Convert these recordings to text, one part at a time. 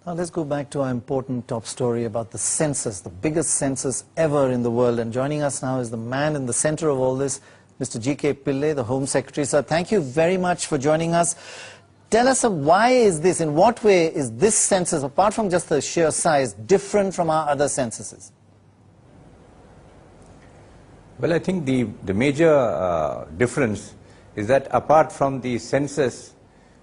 Now let's go back to our important top story about the census, the biggest census ever in the world. And joining us now is the man in the center of all this, Mr. G.K. Pillai, the Home Secretary. Sir, thank you very much for joining us. Tell us, why is this, in what way is this census, apart from just the sheer size, different from our other censuses? Well, I think the major difference is that apart from the census,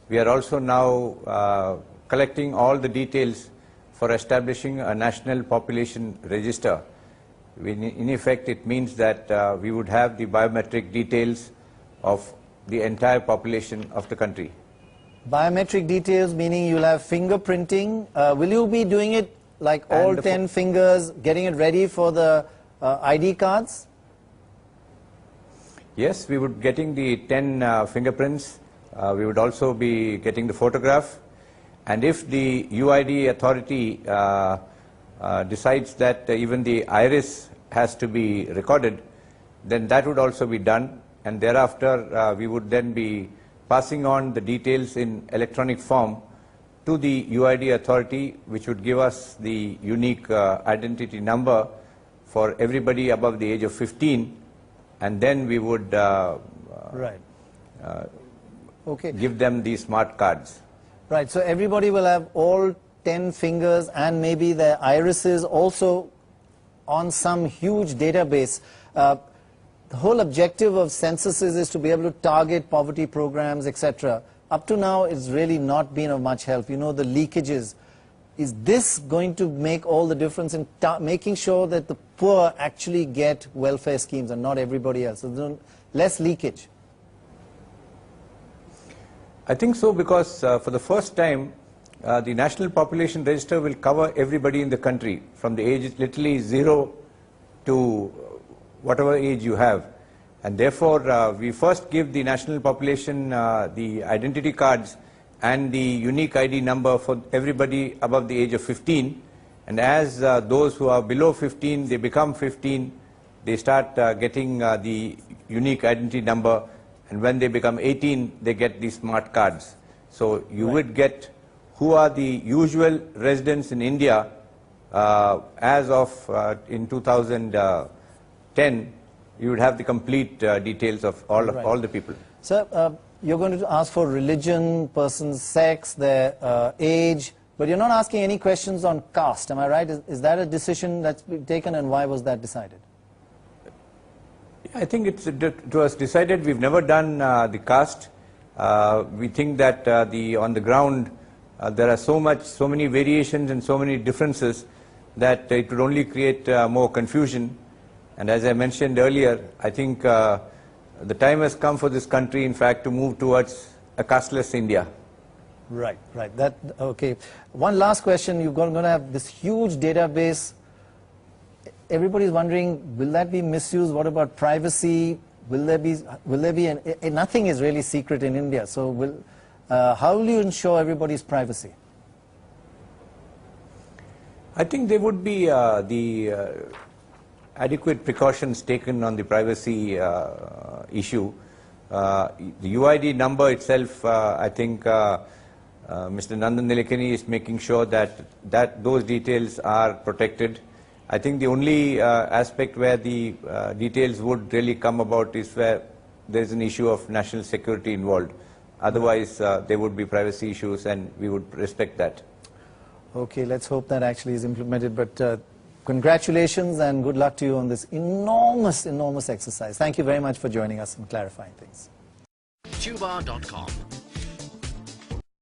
we are also now collecting all the details for establishing a national population register. In effect, it means that we would have the biometric details of the entire population of the country. Biometric details, meaning you'll have fingerprinting. Will you be doing it like all 10 fingers, getting it ready for the ID cards? Yes, we would be getting the 10 fingerprints. We would also be getting the photograph. And if the UID authority decides that even the iris has to be recorded, then that would also be done. And thereafter, we would then be passing on the details in electronic form to the UID authority, which would give us the unique identity number for everybody above the age of 15. And then we would give them the smart cards. Right, so everybody will have all 10 fingers and maybe their irises also on some huge database. The whole objective of censuses is to be able to target poverty programs, etc. Up to now, it's really not been of much help. You know, the leakages. Is this going to make all the difference in making sure that the poor actually get welfare schemes and not everybody else? So there's less leakage. I think so, because for the first time, the National Population Register will cover everybody in the country from the age literally 0 to whatever age you have. And therefore, we first give the national population the identity cards and the unique ID number for everybody above the age of 15. And as those who are below 15, they become 15, they start getting the unique identity number. And when they become 18, they get these smart cards. So you would get who are the usual residents in India as of in 2010. You would have the complete details of all the people. Sir, you're going to ask for religion, person's sex, their age, but you're not asking any questions on caste. Am I right? Is that a decision that's been taken, and why was that decided? I think it was decided. We've never done the caste. We think that on the ground there are so many variations and so many differences that it would only create more confusion. And as I mentioned earlier, I think the time has come for this country, in fact, to move towards a casteless India. Right, right. Okay. One last question. You're going to have this huge database. Everybody's wondering, will that be misused? What about privacy? Will there be nothing is really secret in India. So how will you ensure everybody's privacy? I think there would be the adequate precautions taken on the privacy issue. The UID number itself, I think Mr. Nandan Nilekani is making sure that those details are protected. I think the only aspect where the details would really come about is where there's an issue of national security involved. Otherwise, there would be privacy issues, and we would respect that. Okay, let's hope that actually is implemented. But congratulations and good luck to you on this enormous, enormous exercise. Thank you very much for joining us and clarifying things. Tuba.com